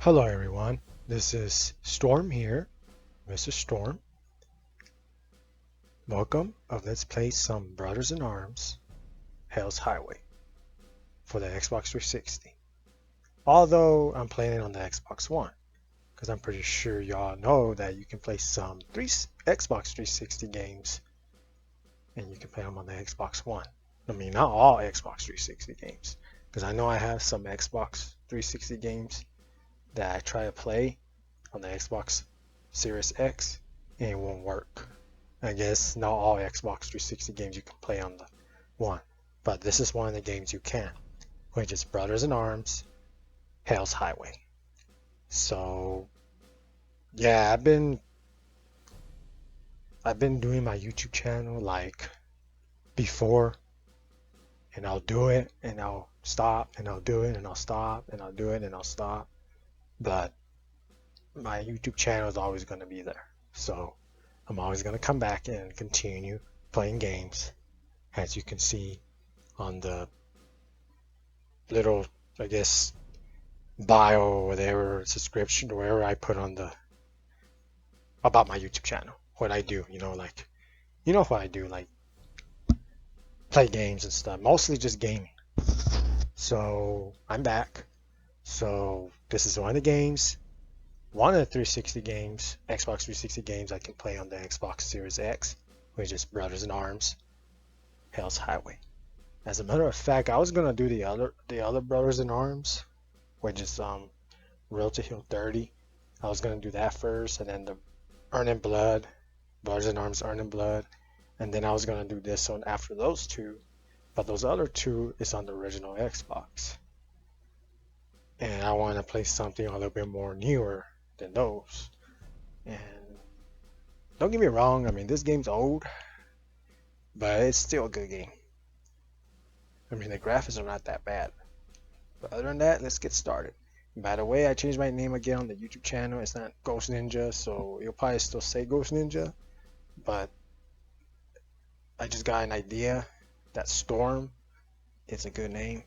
Hello everyone, this is Storm here, Mr. Storm. Welcome Let's play some Brothers in Arms, Hell's Highway for the Xbox 360. Although I'm playing it on the Xbox One, because I'm pretty sure y'all know that you can play some Xbox 360 games and you can play them on the Xbox One. I mean, not all Xbox 360 games, because I know I have some Xbox 360 games that I try to play on the Xbox Series X and it won't work. I guess not all Xbox 360 games you can play on the one, but this is one of the games you can, which is Brothers in Arms, Hell's Highway. So yeah, I've been doing my YouTube channel like before, and I'll do it and I'll stop and I'll do it and I'll stop and I'll do it and I'll stop, but my YouTube channel is always going to be there. So I'm always going to come back and continue playing games, as you can see on the little, I guess, bio or whatever, subscription or wherever I put on the about my YouTube channel, what I do, like, what I do, like play games and stuff, mostly just gaming. So I'm back. So this is one of the games, one of the 360 games, Xbox 360 games I can play on the Xbox Series X, which is Brothers in Arms, Hell's Highway. As a matter of fact, I was gonna do the other Brothers in Arms, which is Road to Hill 30. I was gonna do that first, and then the Earning Blood, Brothers in Arms Earning Blood, and then I was gonna do this one after those two, but those other two is on the original Xbox, and I want to play something a little bit more newer than those. And don't get me wrong, I mean, this game's old, but it's still a good game. I mean, the graphics are not that bad. But other than that, let's get started. By the way, I changed my name again on the YouTube channel. It's not Ghost Ninja, so you'll probably still say Ghost Ninja, but I just got an idea that Storm is a good name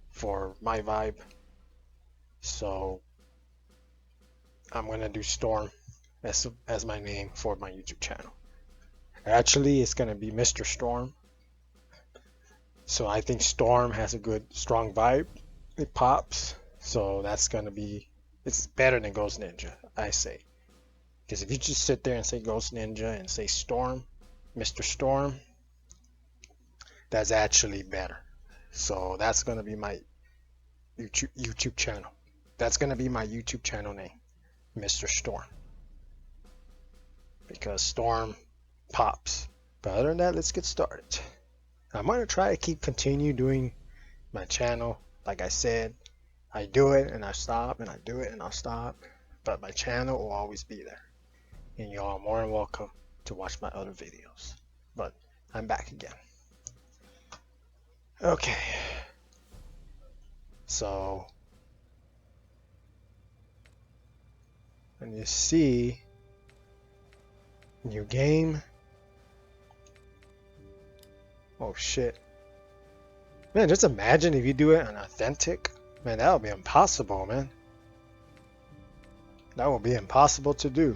for my vibe. So I'm gonna do Storm as my name for my YouTube channel. Actually, it's gonna be Mr. Storm. So I think Storm has a good, strong vibe. It pops. So that's gonna be, it's better than Ghost Ninja, I say. Because if you just sit there and say Ghost Ninja and say Storm, Mr. Storm, that's actually better. So that's gonna be my YouTube channel. That's gonna be my YouTube channel name, Mr. Storm. Because Storm pops. But other than that, let's get started. I'm gonna try to continue doing my channel. Like I said, I do it and I stop and I do it and I'll stop, but my channel will always be there, and y'all are more than welcome to watch my other videos. But I'm back again. Okay, so and you see, new game. Oh shit, man, just imagine if you do it on authentic. Man, that would be impossible, man. That would be impossible to do.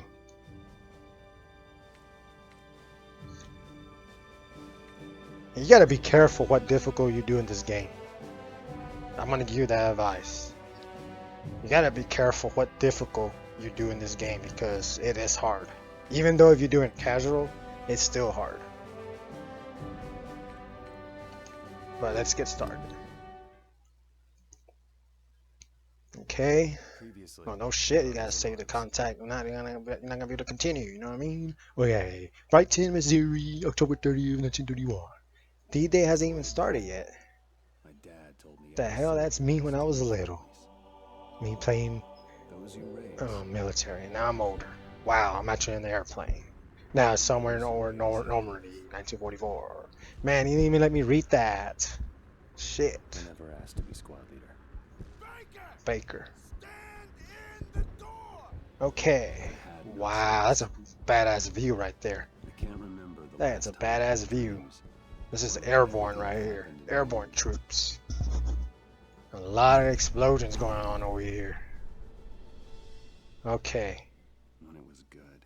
And you gotta be careful what difficult you do in this game. I'm gonna give you that advice. You gotta be careful what difficult you do in this game, because it is hard. Even though if you do it casual, it's still hard. But let's get started. Okay. Oh no shit, you gotta save the contact. You're not gonna be able to continue, you know what I mean? Okay. Brighton, Missouri, October 30th, 1931. D-Day hasn't even started yet. My dad told me The hell, that's me when I was little. Me playing military. Now I'm older. Wow, I'm actually in the airplane. Now it's somewhere in Normandy, 1944. Man, you didn't even let me read that. Shit. I never asked to be squad leader. Baker. Okay. Wow, that's a badass view right there. I can't remember the That's a badass view. This is airborne right here. Airborne troops. A lot of explosions going on over here. Okay. When it was good.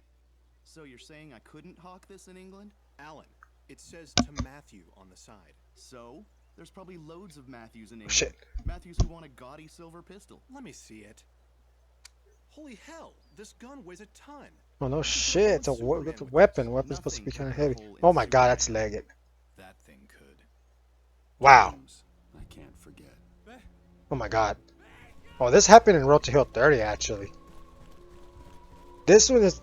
So you're saying I couldn't hawk this in England? Alan, it says to Matthew on the side. So? There's probably loads of Matthews in Oh, England. shit. Matthews who want a gaudy silver pistol. Let me see it. Holy hell, this gun weighs a ton. Oh no You could shit, hold it's a, Superman it's a with weapon. this. Weapon's supposed to be Nothing kind of could put a heavy. hole in Oh my god, that's Superman. Leggett. That thing could. Wow. Games I can't forget. Oh my god. Oh, this happened in Road to Hill 30 actually. This one is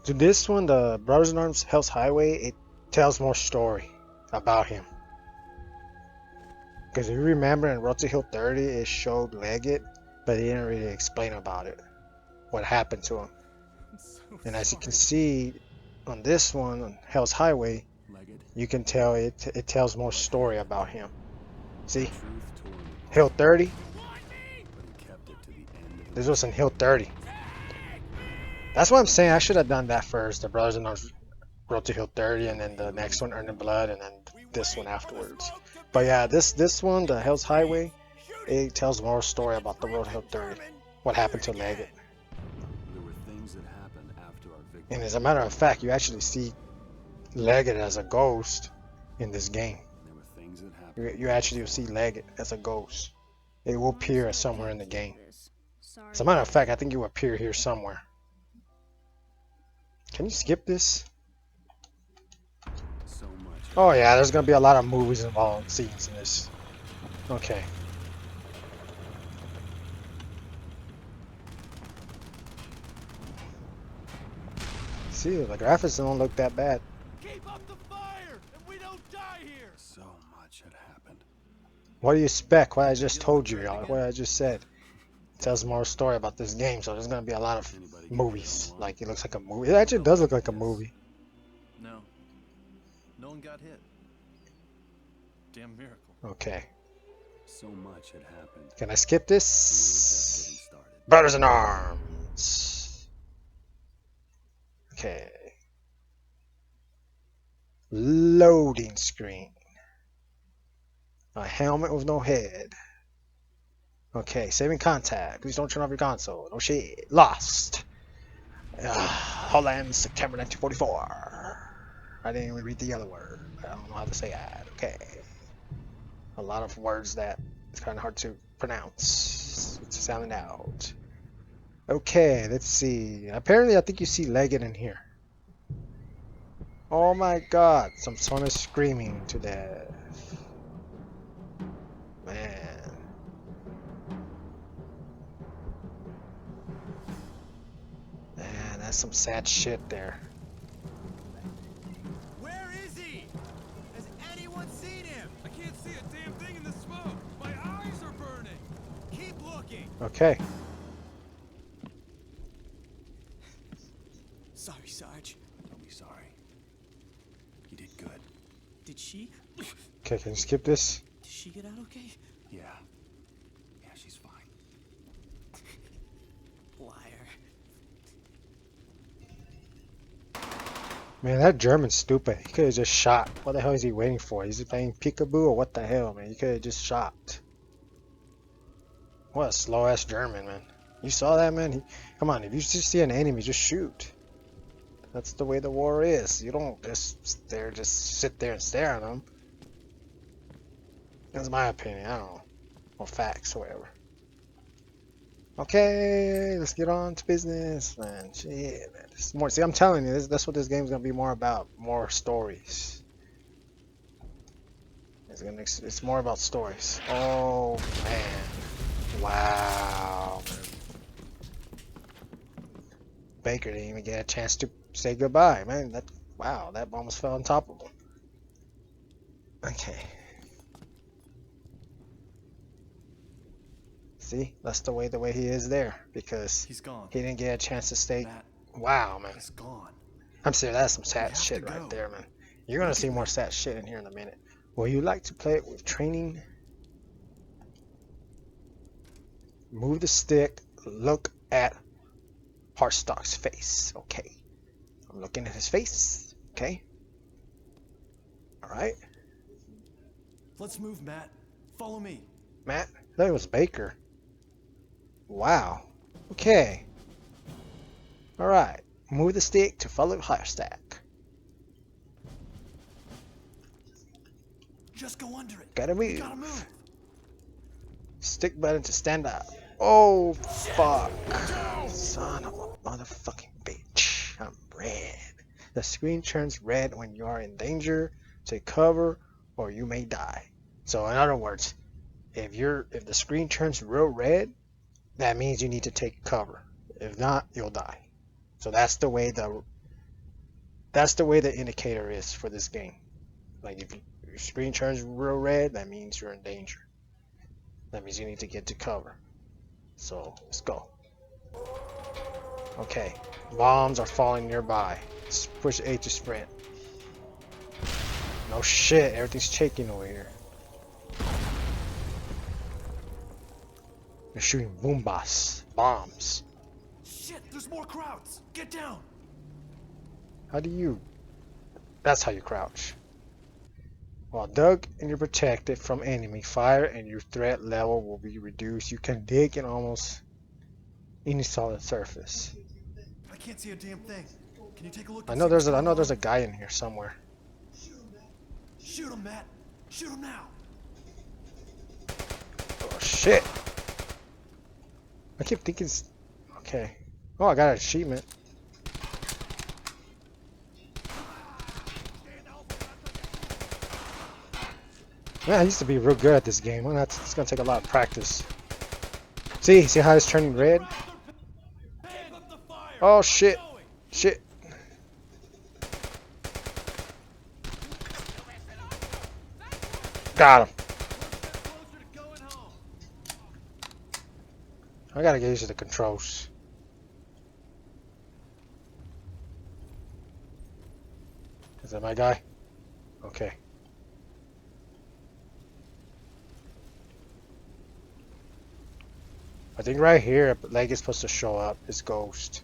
this one, the Brothers in Arms Hell's Highway. It tells more story about him. Because if you remember in Road to Hill 30, it showed Leggett, but it didn't really explain about it, what happened to him. I'm so And as you can sorry. see on this one, on Hell's Highway, Leggett, you can tell it tells more story about him. See, truth tore me Hill apart, 30. but he kept it to the end of This the was in Hill 30. That's what I'm saying. I should have done that first. The Brothers in Arms Road to Hill 30, and then the next one, Earning Blood, and then this one afterwards. But yeah, this one, the Hell's Highway, it tells more story about the Road to Hill 30. What happened to Leggett. There were things that happened after our victory. And as a matter of fact, you actually see Leggett as a ghost in this game. There were things that happened. You actually see Leggett as a ghost. It will appear somewhere in the game. Sorry. As a matter of fact, I think it will appear here somewhere. Can you skip this? So much. Oh yeah, there's gonna be a lot of movies involved, scenes in this. Okay. See, the graphics don't look that bad. Keep up the fire, and we don't die here. So much had happened. What do you expect? What I just told you, y'all. What I just said. It tells more story about this game, so there's gonna be a lot of Anybody get movies. that one? Like it looks like a movie. It actually does look like a movie. No. No one got hit. Damn miracle. Okay. So much had happened. Can I skip We were just getting this? started. Brothers in Arms. Okay. Loading screen. A helmet with no head. Okay, saving contact. Please don't turn off your console. No shit. Lost. Holland, September 1944. I didn't even read the other word. I don't know how to say that. Okay. A lot of words that it's kind of hard to pronounce. It's sounding out. Okay, let's see. Apparently, I think you see Leggett in here. Oh my god, some son is screaming to death. Man. Man, that's some sad shit there. Where is he? Has anyone seen him? I can't see a damn thing in the smoke. My eyes are burning. Keep looking. Okay. Sorry, Sarge. Don't be sorry. You did good. Did she Okay, can you skip this? get out okay? Yeah. Yeah, she's fine. Liar. Man, that German's stupid. He could have just shot. What the hell is he waiting for? Is he playing peekaboo or what the hell, man? He could have just shot. What a slow ass German, man. You saw that, man? Come on, if you just see an enemy, just shoot. That's the way the war is. You don't just sit there and stare at them. That's my opinion. I don't know. Or facts or whatever. Okay, let's get on to business, man. Shit, man. This is more. See, I'm telling you, that's what this game's gonna be more about. More stories. It's more about stories. Oh man. Wow. Man. Baker didn't even get a chance to say goodbye, man. Wow, that almost fell on top of him. Okay. See, that's the way he is there because He's gone. he didn't get a chance to stay. Matt Wow, man. is gone. I'm serious. That's some We sad have shit to right go. there, man. You're gonna see more sad shit in here in a minute. Will you like to play it with training? Move the stick. Look at Hartsock's face. Okay. I'm looking at his face. Okay. All right. Let's move, Matt. Follow me. Matt, I thought it was Baker. Wow. Okay. Alright, move the stick to follow Hartsock. Just go under it. Gotta You move. gotta move. Stick button to stand up. Oh, fuck. Son of a motherfucking bitch. I'm red. The screen turns red when you are in danger. Take cover or you may die. So in other words, if the screen turns real red, that means you need to take cover. If not, you'll die. So that's the way the indicator is for this game. Like if your screen turns real red, that means you're in danger. That means you need to get to cover. So let's go. Okay, bombs are falling nearby. Let's push A to sprint. No shit, everything's shaking over here. They're shooting bombs. Shit, there's more crowds. Get down. How do you? That's how you crouch. While dug and you're protected from enemy fire and your threat level will be reduced, you can dig in almost any solid surface. I can't see a damn thing. Can you take a look? I know there's a guy in here somewhere. Shoot him, Matt. Shoot him now. Oh shit! I keep thinking. Okay. Oh, I got an achievement. Man, I used to be real good at this game. Well, it's gonna take a lot of practice. See how it's turning red? Oh shit! Shit! Got him. I gotta get used to the controls. Is that my guy? Okay. I think right here, a leg is supposed to show up. His ghost.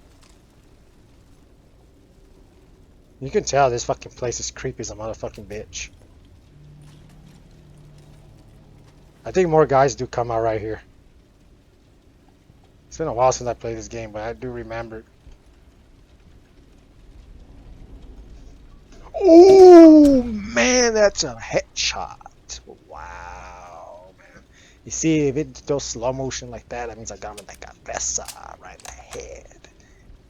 You can tell this fucking place is creepy as a motherfucking bitch. I think more guys do come out right here. It's been a while since I played this game, but I do remember. Oh man, that's a headshot. Wow, man. You see, if it does slow motion like that, that means I got him in the cabeza, right in the head.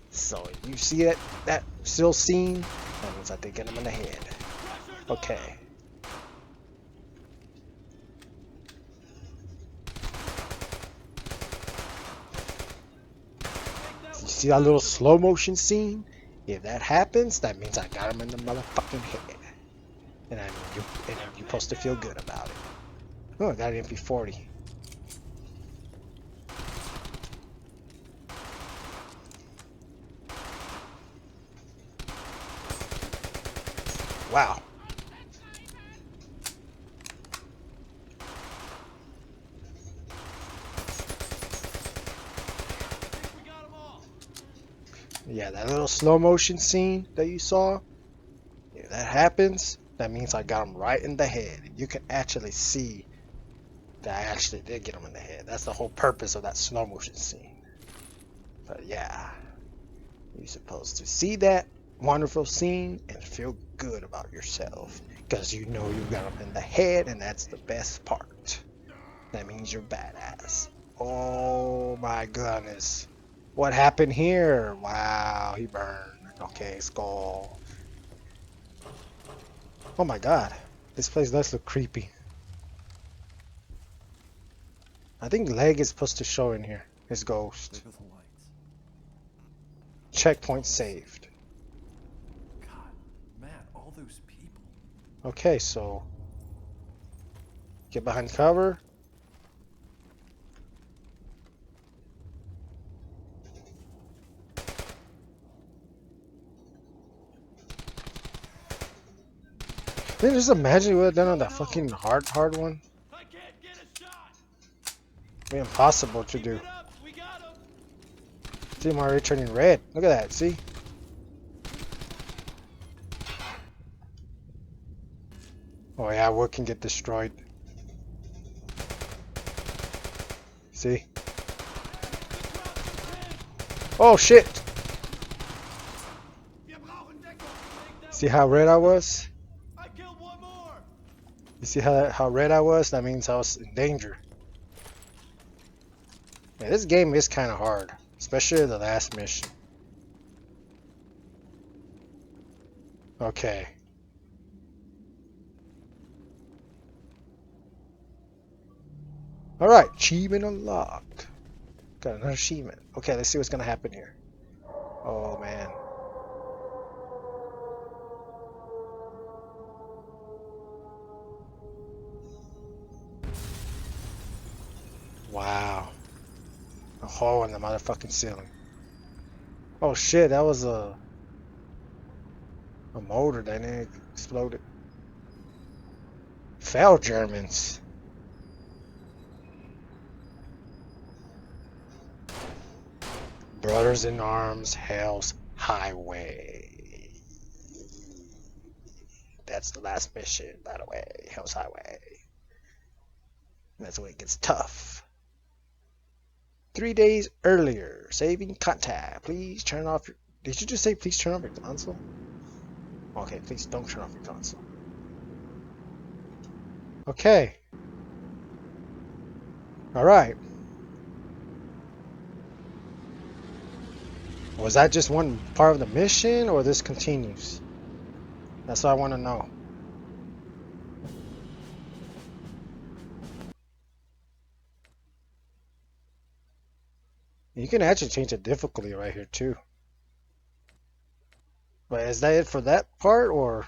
So you see that still scene? That means I did get him in the head. Okay. You see that little slow motion scene? If that happens, that means I got him in the motherfucking head. And you're supposed to feel good about it. Oh, I got an MP40. Wow. Yeah, that little slow motion scene that you saw, if that happens, that means I got him right in the head. You can actually see that I actually did get him in the head. That's the whole purpose of that slow motion scene. But yeah, you're supposed to see that wonderful scene and feel good about yourself because you know you got him in the head, and that's the best part. That means you're badass. Oh my goodness. What happened here? Wow, he burned. Okay, skull. Oh my god. This place does look creepy. I think leg is supposed to show in here. His ghost. Look at the lights. Checkpoint saved. God, Matt, all those people. Okay, so get behind cover. Can you just imagine what would have done on that fucking hard one? I can't get a shot. It'd be impossible to do. Get up. We got him. See him already turning red. Look at that, see? Oh yeah, wood can get destroyed. See? Oh shit! See how red I was? I killed one more. You see how red I was? That means I was in danger. Yeah, this game is kind of hard, especially the last mission. Okay. Alright, achievement unlocked. Got another achievement. Okay, let's see what's gonna happen here. Oh man. Wow. A hole in the motherfucking ceiling. Oh shit, that was a motor that exploded. Fell Germans. Brothers in Arms, Hell's Highway. That's the last mission, by the way. Hell's Highway. That's when it gets tough. 3 days earlier, saving contact. Please turn off your... Did you just say please turn off your console? Okay, please don't turn off your console. Okay. Alright. Was that just one part of the mission, or this continues? That's what I want to know. You can actually change the difficulty right here too. But is that it for that part, or?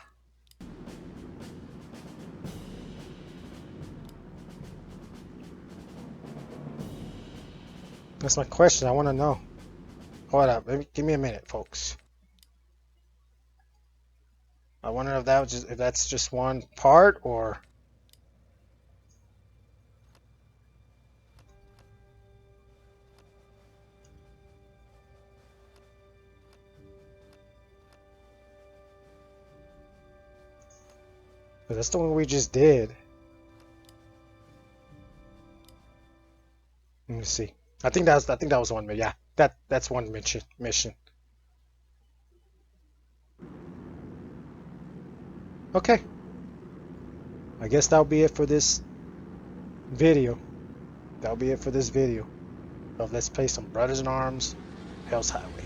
That's my question. I want to know. Hold up. Give me a minute, folks. I wonder if that's just one part, or. But that's the one we just did. Let me see. I think that was one. Yeah, that's one mission. Okay. I guess that'll be it for this video. That'll be it for this video. Of let's play some Brothers in Arms, Hell's Highway.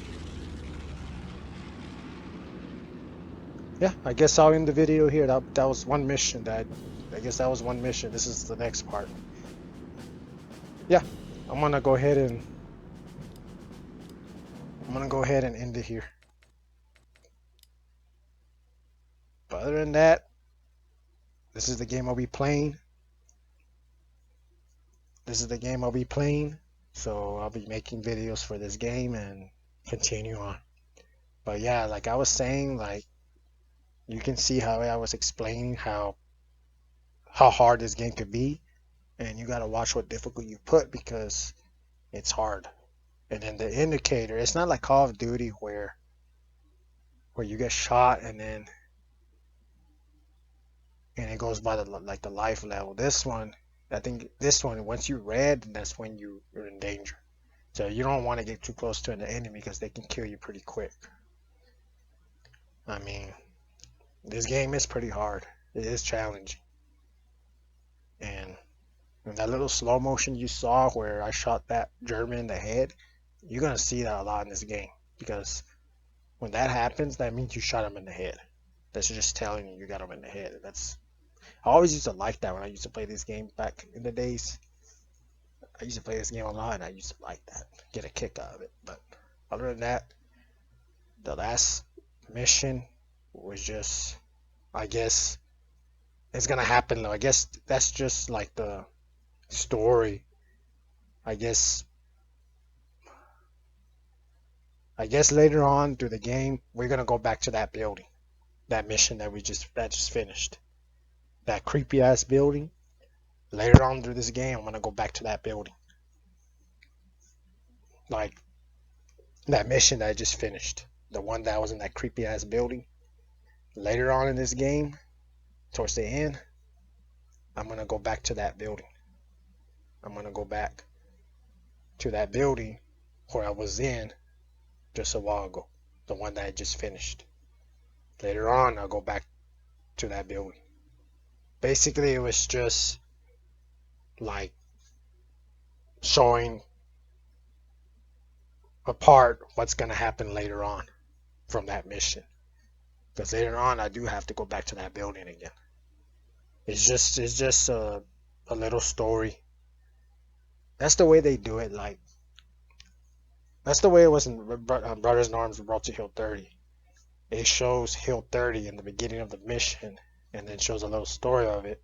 Yeah, I guess I'll end the video here. That was one mission. I guess that was one mission. This is the next part. Yeah, I'm gonna go ahead and end it here. But other than that, this is the game I'll be playing. So I'll be making videos for this game and continue on. But yeah, like I was saying, like you can see how I was explaining how hard this game could be, and you gotta watch what difficulty you put because it's hard. And then the indicator, it's not like Call of Duty where you get shot and it goes by the life level. This one, I think this one, once you red, that's when you're in danger. So you don't want to get too close to an enemy because they can kill you pretty quick. I mean, this game is pretty hard. It is challenging. And that little slow motion you saw where I shot that German in the head, you're going to see that a lot in this game. Because when that happens, that means you shot him in the head. That's just telling you got him in the head. I always used to like that when I used to play this game back in the days. I used to play this game a lot and I used to like that. Get a kick out of it. But other than that, the last mission was just, I guess, it's going to happen though. I guess that's just like the story. I guess later on through the game, we're going to go back to that building. That mission that just finished. That creepy ass building. Later on through this game, I'm gonna go back to that building. Like that mission that I just finished. The one that was in that creepy ass building. Later on in this game, towards the end, I'm gonna go back to that building. I'm gonna go back to that building where I was in just a while ago. The one that I just finished. Later on, I'll go back to that building. Basically, it was just like showing apart what's gonna happen later on from that mission. Because later on, I do have to go back to that building again. It's just a little story. That's the way they do it. Like that's the way it was in Brothers in Arms Road to Hill 30. It shows Hill 30 in the beginning of the mission, and then shows a little story of it.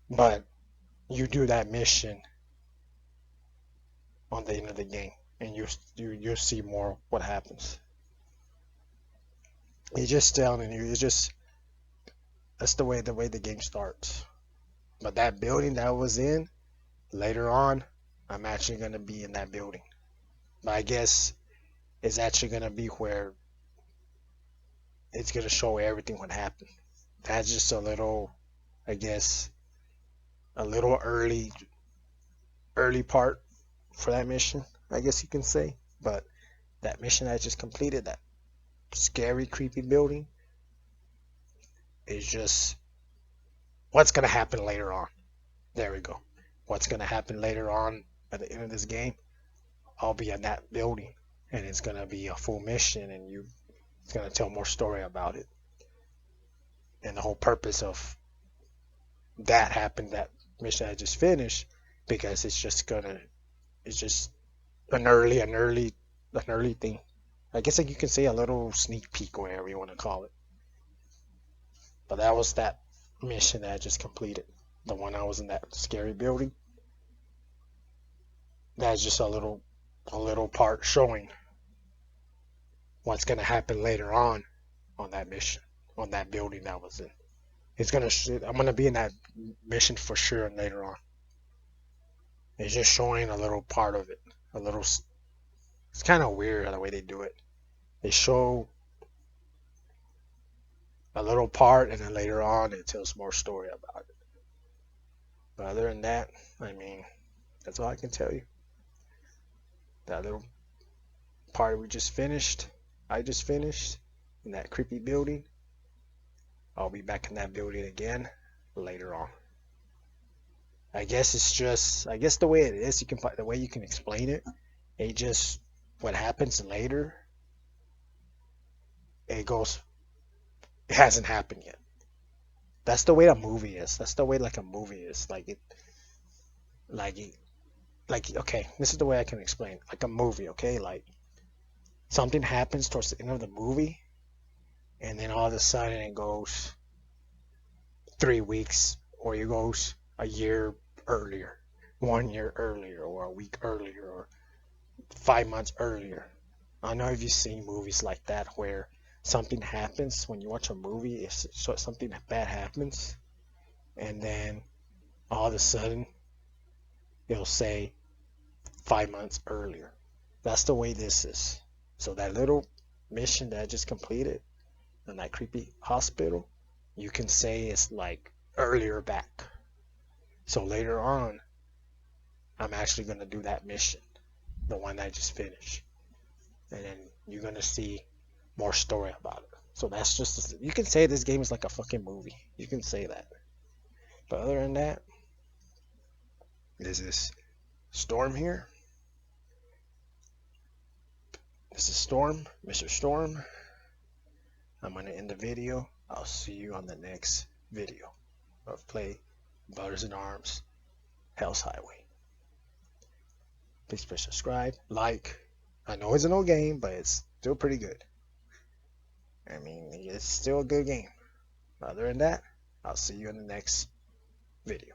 But you do that mission on the end of the game, and you see more what happens. It's just telling you. It's just that's the way the game starts. But that building that I was in later on, I'm actually gonna be in that building. But I guess it's actually gonna be where it's gonna show everything what happened. That's just a little, I guess, a little early part for that mission, I guess you can say. But that mission I just completed, that scary, creepy building, is just what's gonna happen later on. There we go. What's gonna happen later on at the end of this game? I'll be in that building, and it's gonna be a full mission, and it's gonna tell more story about it. And the whole purpose of that happened, that mission I just finished, because it's just an early thing. I guess like you can say a little sneak peek or whatever you want to call it. But that was that mission that I just completed. The one I was in that scary building. That's just a little part showing what's gonna happen later on that mission, on that building that I was in. I'm gonna be in that mission for sure later on. It's just showing a little part of it. It's kind of weird the way they do it. They show a little part, and then later on it tells more story about it. But other than that, I mean, that's all I can tell you. That little part I just finished in that creepy building. I'll be back in that building again later on. I guess the way it is, the way you can explain it, what happens later, it hasn't happened yet. That's the way a movie is. That's the way like a movie is. Okay, this is the way I can explain. Like a movie, okay? Like something happens towards the end of the movie, and then all of a sudden it goes 3 weeks, or it goes a year earlier, 1 year earlier, or a week earlier, or 5 months earlier. I don't know if you've seen movies like that where something happens when you watch a movie, if something bad happens, and then all of a sudden it'll say 5 months earlier. That's the way this is. So that little mission that I just completed in that creepy hospital, you can say it's like earlier back. So later on, I'm actually going to do that mission, the one I just finished. And then you're going to see more story about it. So you can say this game is like a fucking movie. You can say that. But other than that, this is Storm here. This is Storm, Mr. Storm. I'm going to end the video. I'll see you on the next video of Play Brothers in Arms Hell's Highway. Please press subscribe, like. I know it's an old game, but it's still pretty good. I mean, it's still a good game. Other than that, I'll see you in the next video.